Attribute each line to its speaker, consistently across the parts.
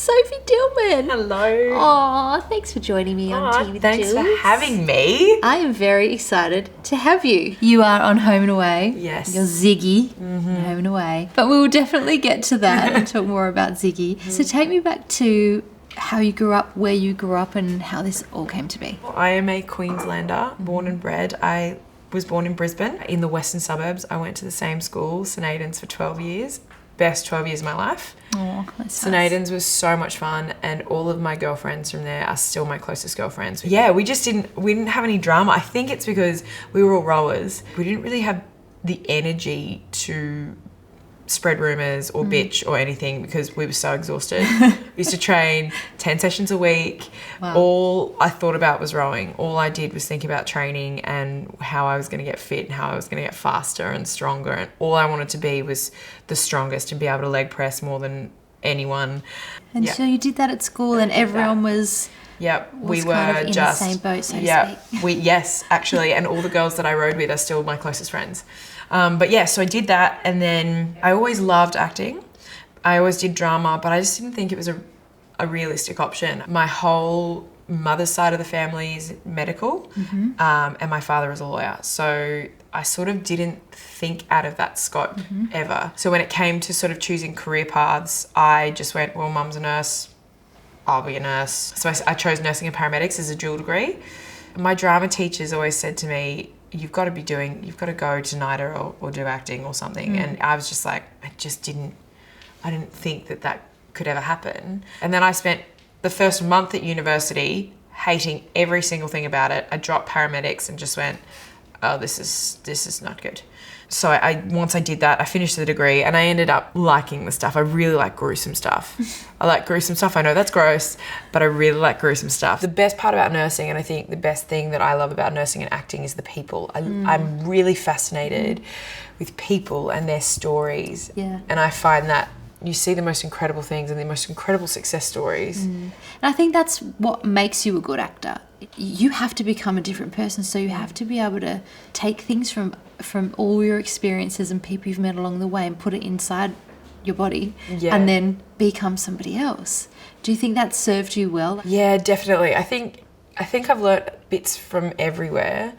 Speaker 1: Sophie Dillman.
Speaker 2: Hello.
Speaker 1: Oh, thanks for joining me on Tea with
Speaker 2: Thanks
Speaker 1: Jules.
Speaker 2: for having me.
Speaker 1: I am very excited to have you. You are on Home and Away.
Speaker 2: Yes.
Speaker 1: You're Ziggy on Home and Away. But we will definitely get to that and talk more about Ziggy. So take me back to how you grew up, where you grew up, and how this all came to be.
Speaker 2: I am a Queenslander, born and bred. I was born in Brisbane, in the western suburbs. I went to the same school, St Aidan's, for 12 years. Best 12 years of my life.
Speaker 1: Oh, that's
Speaker 2: St
Speaker 1: nice.
Speaker 2: Aidan's was so much fun, and all of my girlfriends from there are still my closest girlfriends. Yeah, we didn't have any drama. I think it's because we were all rowers. We didn't really have the energy to spread rumours or bitch or anything because we were so exhausted. We used to train 10 sessions a week.
Speaker 1: Wow.
Speaker 2: All I thought about was rowing. All I did was think about training and how I was going to get fit and how I was going to get faster and stronger. And all I wanted to be was the strongest and be able to leg press more than anyone.
Speaker 1: And so you did that at school, and everyone was...
Speaker 2: Yep,
Speaker 1: was kind of in the same boat, so to speak.
Speaker 2: Yes, actually, and all the girls that I rode with are still my closest friends. But yeah, so I did that, and then I always loved acting. I always did drama, but I just didn't think it was a realistic option. My whole mother's side of the family is medical, and my father is a lawyer. So I sort of didn't think out of that scope ever. So when it came to sort of choosing career paths, I just went, well, mum's a nurse, I'll be a nurse. So I chose nursing and paramedics as a dual degree. My drama teachers always said to me, you've got to go to NIDA or do acting or something. And I was just like, I didn't think that could ever happen. And then I spent the first month at university hating every single thing about it. I dropped paramedics and just went, oh, this is not good. So once I did that, I finished the degree and I ended up liking the stuff. I really like gruesome stuff. I like gruesome stuff. I know that's gross, but I really like gruesome stuff. The best part about nursing, and I think the best thing that I love about nursing and acting, is the people. I'm really fascinated with people and their stories.
Speaker 1: Yeah.
Speaker 2: And I find that you see the most incredible things and the most incredible success stories.
Speaker 1: And I think that's what makes you a good actor. You have to become a different person, so you have to be able to take things from all your experiences and people you've met along the way and put it inside your body and then become somebody else. Do you think that served you well?
Speaker 2: Yeah, definitely. I think I've learnt bits from everywhere.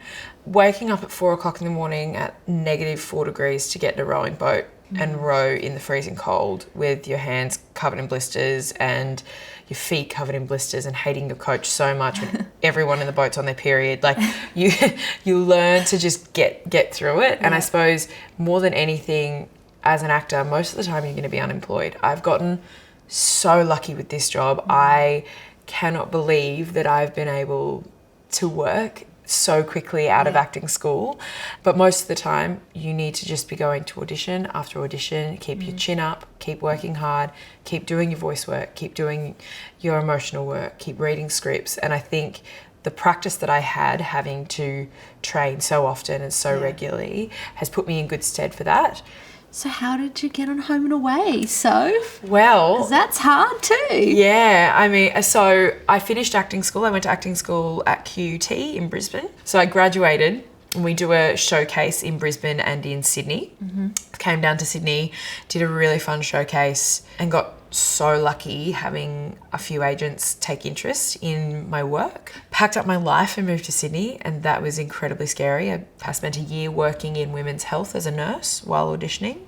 Speaker 2: Waking up at 4 o'clock in the morning at -4 degrees to get in a rowing boat and row in the freezing cold with your hands covered in blisters and your feet covered in blisters and hating your coach so much when everyone in the boat's on their period. Like you learn to just get through it. And I suppose more than anything, as an actor, most of the time you're going to be unemployed. I've gotten so lucky with this job. I cannot believe that I've been able to work so quickly out of acting school. But most of the time you need to just be going to audition after audition, keep your chin up, keep working hard, keep doing your voice work, keep doing your emotional work, keep reading scripts. And I think the practice that I had, having to train so often and so regularly, has put me in good stead for that.
Speaker 1: So how did you get on Home and Away, Soph?
Speaker 2: Well,
Speaker 1: 'cause that's hard too.
Speaker 2: Yeah, I mean, so I finished acting school. I went to acting school at QUT in Brisbane. So I graduated, and we do a showcase in Brisbane and in Sydney. Came down to Sydney, did a really fun showcase, and got so lucky having a few agents take interest in my work. Packed up my life and moved to Sydney, and that was incredibly scary. I spent a year working in women's health as a nurse while auditioning,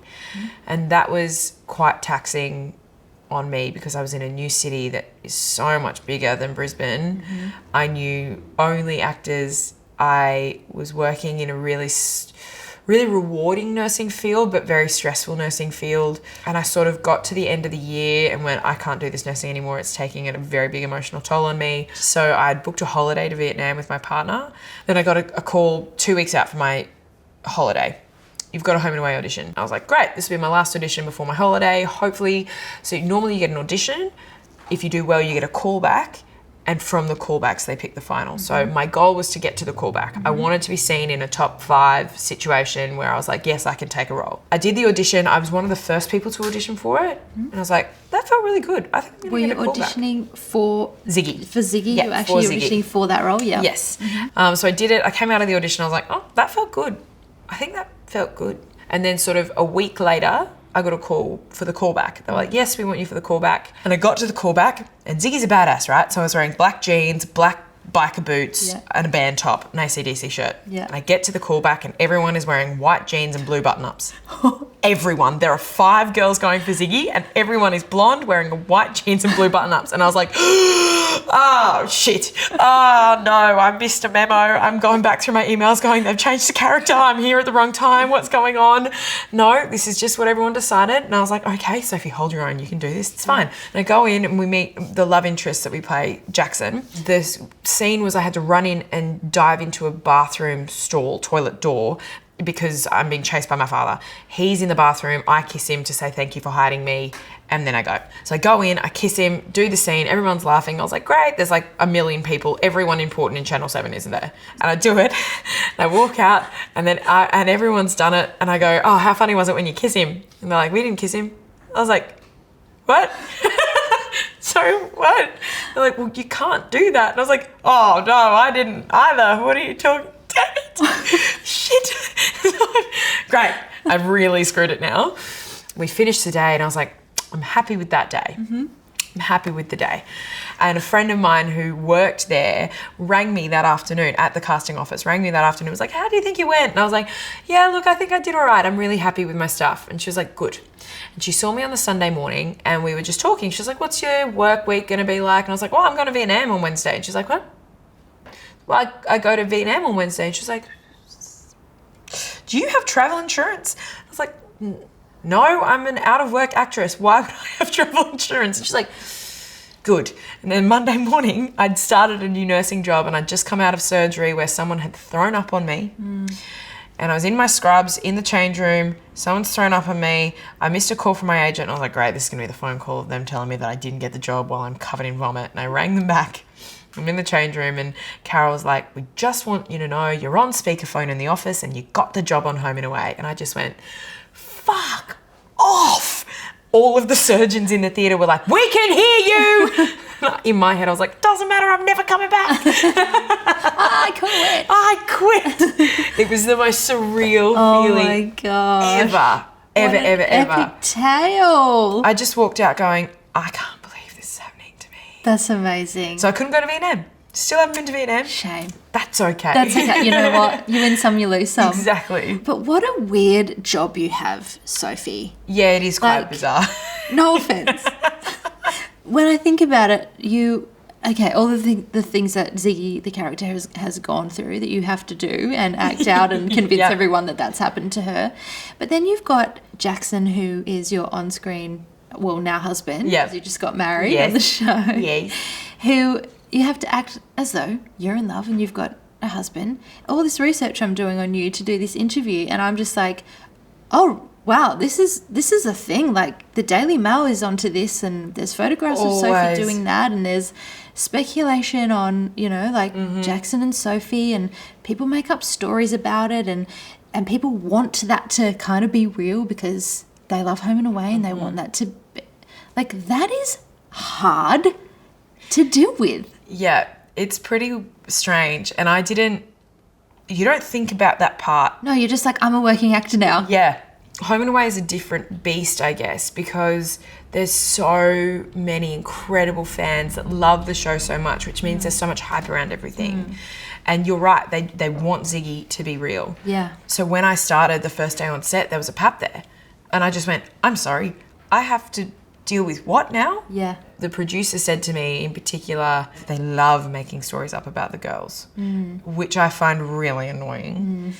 Speaker 2: and that was quite taxing on me because I was in a new city that is so much bigger than Brisbane. I knew only actors. I was working in a really rewarding nursing field, but very stressful nursing field. And I sort of got to the end of the year and went, I can't do this nursing anymore. It's taking a very big emotional toll on me. So I'd booked a holiday to Vietnam with my partner. Then I got a call 2 weeks out from my holiday. You've got a Home and Away audition. I was like, great, this will be my last audition before my holiday, hopefully. So normally you get an audition. If you do well, you get a call back. And from the callbacks, they pick the final. So my goal was to get to the callback. I wanted to be seen in a top 5 situation where I was like, yes, I can take a role. I did the audition. I was one of the first people to audition for it. And I was like, that felt really good. I think I'm going to get a callback.
Speaker 1: Were you auditioning for
Speaker 2: Ziggy?
Speaker 1: For Ziggy?
Speaker 2: Yeah,
Speaker 1: you were actually
Speaker 2: for Ziggy.
Speaker 1: auditioning for that role? Yeah.
Speaker 2: Yes. So I did it. I came out of the audition. I was like, oh, that felt good. I think that felt good. And then sort of a week later, I got a call for the callback. They were like, yes, we want you for the callback. And I got to the callback, and Ziggy's a badass, right? So I was wearing black jeans, black biker boots, and a band top, an AC/DC shirt.
Speaker 1: Yeah.
Speaker 2: And I get to the callback, and everyone is wearing white jeans and blue button-ups. Everyone. There are 5 girls going for Ziggy, and everyone is blonde, wearing white jeans and blue button-ups. And I was like, oh, shit. Oh, no, I missed a memo. I'm going back through my emails going, they've changed the character. I'm here at the wrong time. What's going on? No, this is just what everyone decided. And I was like, okay, Sophie, hold your own. You can do this. It's fine. And I go in and we meet the love interest that we play, Jackson. This scene was I had to run in and dive into a bathroom stall, toilet door, because I'm being chased by my father. He's in the bathroom. I kiss him to say thank you for hiding me. And then I go. So I go in, I kiss him, do the scene. Everyone's laughing. I was like, great. There's like a million people. Everyone important in Channel 7 isn't there. And I do it. And I walk out and then and everyone's done it. And I go, oh, how funny was it when you kiss him? And they're like, we didn't kiss him. I was like, what? So what? They're like, well, you can't do that. And I was like, oh, no, I didn't either. What are you talking? Damn it. Shit. Great. I've really screwed it now. We finished the day and I was like, I'm happy with that day. I'm happy with the day. And a friend of mine who worked there rang me that afternoon at the casting office, was like, how do you think you went? And I was like, yeah, look, I think I did all right. I'm really happy with my stuff. And she was like, good. And she saw me on the Sunday morning and we were just talking. She was like, what's your work week going to be like? And I was like, well, I'm going to Vietnam on Wednesday. And she's like, what? Well, I go to Vietnam on Wednesday. And she's like, do you have travel insurance? I was like, no, I'm an out-of-work actress. Why would I have travel insurance? And she's like, good. And then Monday morning, I'd started a new nursing job and I'd just come out of surgery where someone had thrown up on me. And I was in my scrubs in the change room. Someone's thrown up on me. I missed a call from my agent. And I was like, great, this is going to be the phone call of them telling me that I didn't get the job while I'm covered in vomit. And I rang them back. I'm in the change room and Carol was like, we just want you to know you're on speakerphone in the office and you got the job on Home and Away. And I just went, fuck off. All of the surgeons in the theatre were like, we can hear you. In my head, I was like, doesn't matter, I'm never coming back. I quit. It was the most surreal feeling. Oh my God. Ever.
Speaker 1: Epic tale.
Speaker 2: I just walked out going, I can't believe this is happening to me.
Speaker 1: That's amazing.
Speaker 2: So I couldn't go to Vietnam. Still haven't been to Vietnam.
Speaker 1: Shame.
Speaker 2: That's okay.
Speaker 1: That's okay. You know what? You win some, you lose some.
Speaker 2: Exactly.
Speaker 1: But what a weird job you have, Sophie.
Speaker 2: Yeah, it is quite bizarre.
Speaker 1: No offense. When I think about it, all the things that Ziggy, the character, has gone through that you have to do and act out and convince everyone that that's happened to her. But then you've got Jackson, who is your on-screen, well, now husband, because you just got married on the show. Yes. Who you have to act as though you're in love and you've got a husband. All this research I'm doing on you to do this interview, and I'm just like, oh, wow, this is a thing. Like, the Daily Mail is onto this, and there's photographs of Sophie doing that, and there's speculation on, Jackson and Sophie, and people make up stories about it, and people want that to kind of be real because they love Home and Away, and they want that to be, like, that is hard to deal with.
Speaker 2: Yeah, it's pretty strange, and you don't think about that part.
Speaker 1: No, you're just like, I'm a working actor now.
Speaker 2: Yeah. Home and Away is a different beast, I guess, because there's so many incredible fans that love the show so much, which means there's so much hype around everything. And you're right, they want Ziggy to be real.
Speaker 1: Yeah.
Speaker 2: So when I started the first day on set, there was a pap there. And I just went, I'm sorry, I have to deal with what now?
Speaker 1: Yeah.
Speaker 2: The producer said to me in particular, they love making stories up about the girls, which I find really annoying.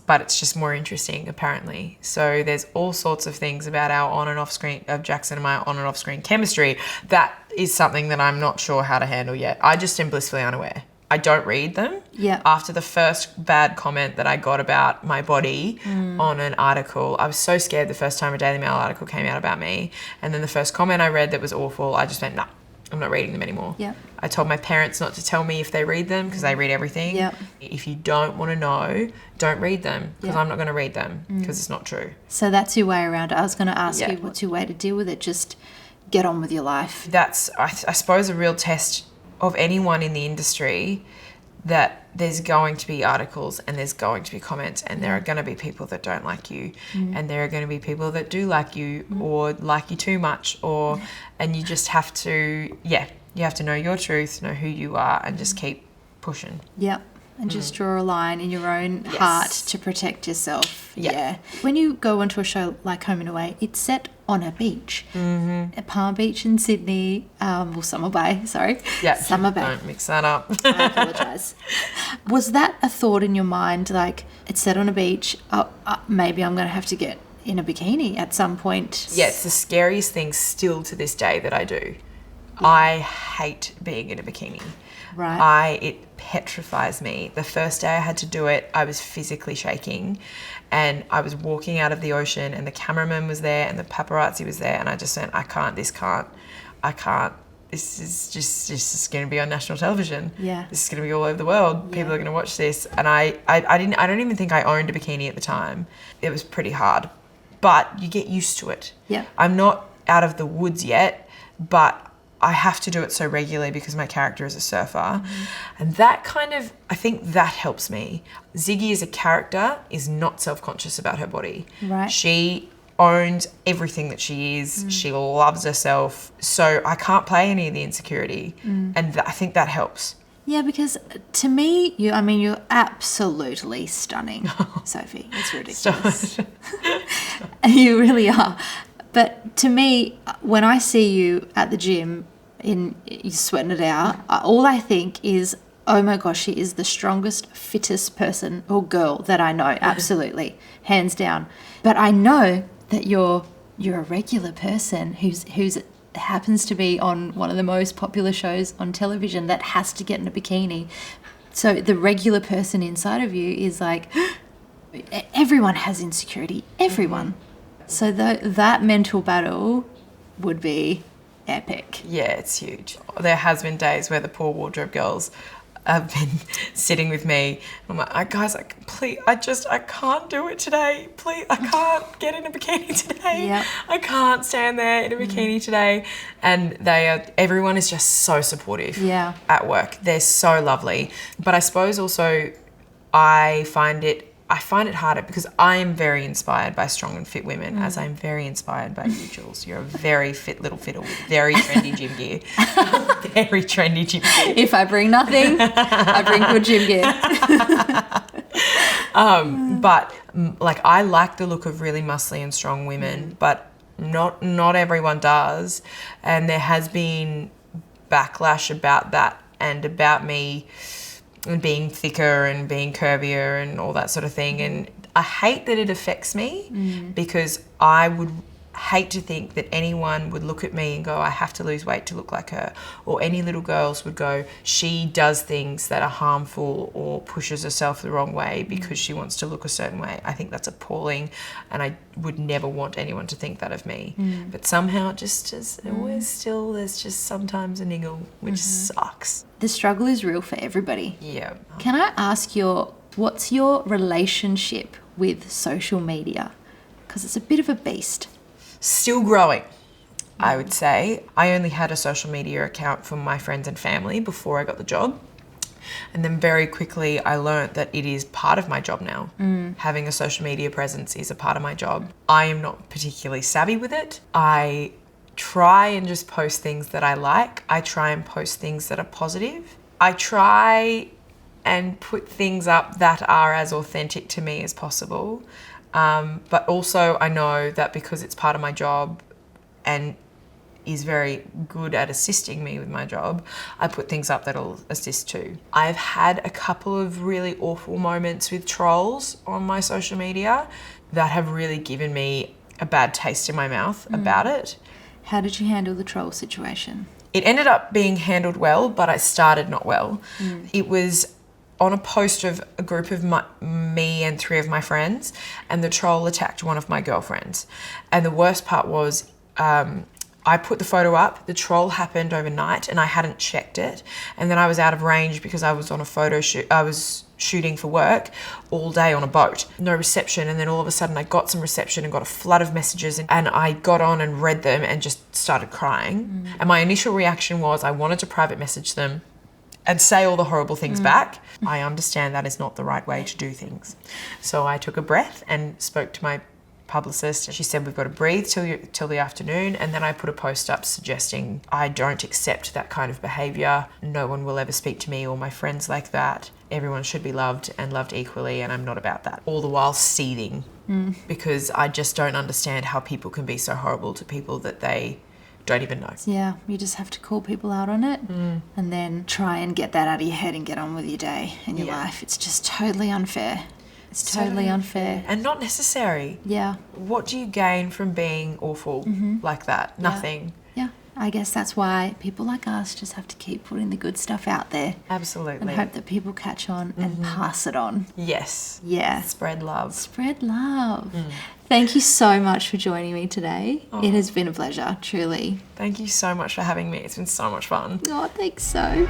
Speaker 2: But it's just more interesting, apparently. So there's all sorts of things about our on and off screen, of Jackson and my on and off screen chemistry. That is something that I'm not sure how to handle yet. I just am blissfully unaware. I don't read them.
Speaker 1: Yeah.
Speaker 2: After the first bad comment that I got about my body on an article, I was so scared the first time a Daily Mail article came out about me. And then the first comment I read that was awful, I just went, nah, I'm not reading them anymore.
Speaker 1: Yeah.
Speaker 2: I told my parents not to tell me if they read them because they read everything.
Speaker 1: Yeah.
Speaker 2: If you don't want to know, don't read them because I'm not going to read them because it's not true.
Speaker 1: So that's your way around it. I was going to ask you, what's your way to deal with it? Just get on with your life.
Speaker 2: That's, I suppose, a real test of anyone in the industry. that there's going to be articles and there's going to be comments, and there are going to be people that don't like you, and there are going to be people that do like you or like you too much, or and you just have to you have to know your truth, know who you are, and just keep pushing.
Speaker 1: Yep. And just draw a line in your own heart to protect yourself. Yeah. When you go onto a show like Home and Away, it's set on a beach. At Palm Beach in Sydney, Summer Bay, sorry.
Speaker 2: Yeah.
Speaker 1: Summer Bay.
Speaker 2: Don't mix that up.
Speaker 1: I apologise. Was that a thought in your mind, like, it's set on a beach, maybe I'm going to have to get in a bikini at some point?
Speaker 2: Yeah, it's the scariest thing still to this day that I do. I hate being in a bikini.
Speaker 1: Right.
Speaker 2: It petrifies me. The first day I had to do it, I was physically shaking, and I was walking out of the ocean, and the cameraman was there and the paparazzi was there, and I just went, I can't. This is just going to be on national television.
Speaker 1: Yeah.
Speaker 2: This is going to be all over the world. People are going to watch this. And I don't even think I owned a bikini at the time. It was pretty hard, but you get used to it.
Speaker 1: Yeah.
Speaker 2: I'm not out of the woods yet, but I have to do it so regularly because my character is a surfer. And that I think that helps me. Ziggy as a character is not self-conscious about her body.
Speaker 1: Right.
Speaker 2: She owns everything that she is. She loves herself. So I can't play any of the insecurity. And I think that helps.
Speaker 1: Yeah, because to me, you're absolutely stunning, Sophie. It's ridiculous. You really are. But to me, when I see you at the gym, you're sweating it out, all I think is, oh my gosh, she is the strongest, fittest person or girl that I know. Absolutely, hands down. But I know that you're a regular person who's happens to be on one of the most popular shows on television that has to get in a bikini. So the regular person inside of you is like, everyone has insecurity. Everyone. So that mental battle would be epic.
Speaker 2: Yeah, it's huge. There has been days where the poor wardrobe girls have been sitting with me. I'm like, guys, please, I can't do it today. Please, I can't get in a bikini today.
Speaker 1: Yep.
Speaker 2: I can't stand there in a bikini today. And everyone is just so supportive at work. They're so lovely. But I suppose also I find it harder because I am very inspired by strong and fit women, as I'm very inspired by you, Jules. You're a very fit little fiddle with very trendy gym gear. Very trendy gym gear.
Speaker 1: If I bring nothing, I bring good gym gear.
Speaker 2: But I like the look of really muscly and strong women, but not everyone does. And there has been backlash about that and about me and being thicker and being curvier and all that sort of thing. And I hate that it affects me because I would hate to think that anyone would look at me and go, I have to lose weight to look like her. Or any little girls would go, she does things that are harmful or pushes herself the wrong way because she wants to look a certain way. I think that's appalling, and I would never want anyone to think that of me. But somehow it just is always still, there's just sometimes a niggle, which sucks.
Speaker 1: The struggle is real for everybody.
Speaker 2: Yeah.
Speaker 1: Can I ask what's your relationship with social media? Because it's a bit of a beast.
Speaker 2: Still growing, I would say. I only had a social media account for my friends and family before I got the job. And then very quickly I learnt that it is part of my job now. Having a social media presence is a part of my job. I am not particularly savvy with it. I try and just post things that I like. I try and post things that are positive. I try and put things up that are as authentic to me as possible. But also I know that because it's part of my job and is very good at assisting me with my job, I put things up that'll assist too. I've had a couple of really awful moments with trolls on my social media that have really given me a bad taste in my mouth about it.
Speaker 1: How did you handle the troll situation?
Speaker 2: It ended up being handled well, but I started not well. It was on a post of a group of me and 3 of my friends, and the troll attacked one of my girlfriends. And the worst part was I put the photo up, the troll happened overnight and I hadn't checked it. And then I was out of range because I was on a photo shoot. I was shooting for work all day on a boat, no reception. And then all of a sudden I got some reception and got a flood of messages, and I got on and read them and just started crying. And my initial reaction was I wanted to private message them and say all the horrible things back. I understand that is not the right way to do things. So I took a breath and spoke to my publicist. She said, we've got to breathe till the afternoon. And then I put a post up suggesting I don't accept that kind of behaviour. No one will ever speak to me or my friends like that. Everyone should be loved and loved equally, and I'm not about that. All the while seething because I just don't understand how people can be so horrible to people that they don't even know.
Speaker 1: Yeah, you just have to call people out on it and then try and get that out of your head and get on with your day and your life. It's just totally unfair. It's totally unfair.
Speaker 2: And not necessary.
Speaker 1: Yeah.
Speaker 2: What do you gain from being awful like that? Nothing.
Speaker 1: Yeah. I guess that's why people like us just have to keep putting the good stuff out there.
Speaker 2: Absolutely.
Speaker 1: And hope that people catch on and pass it on.
Speaker 2: Yes.
Speaker 1: Yeah.
Speaker 2: Spread love.
Speaker 1: Spread love. Thank you so much for joining me today. It has been a pleasure, truly.
Speaker 2: Thank you so much for having me. It's been so much fun.
Speaker 1: Oh, thanks so.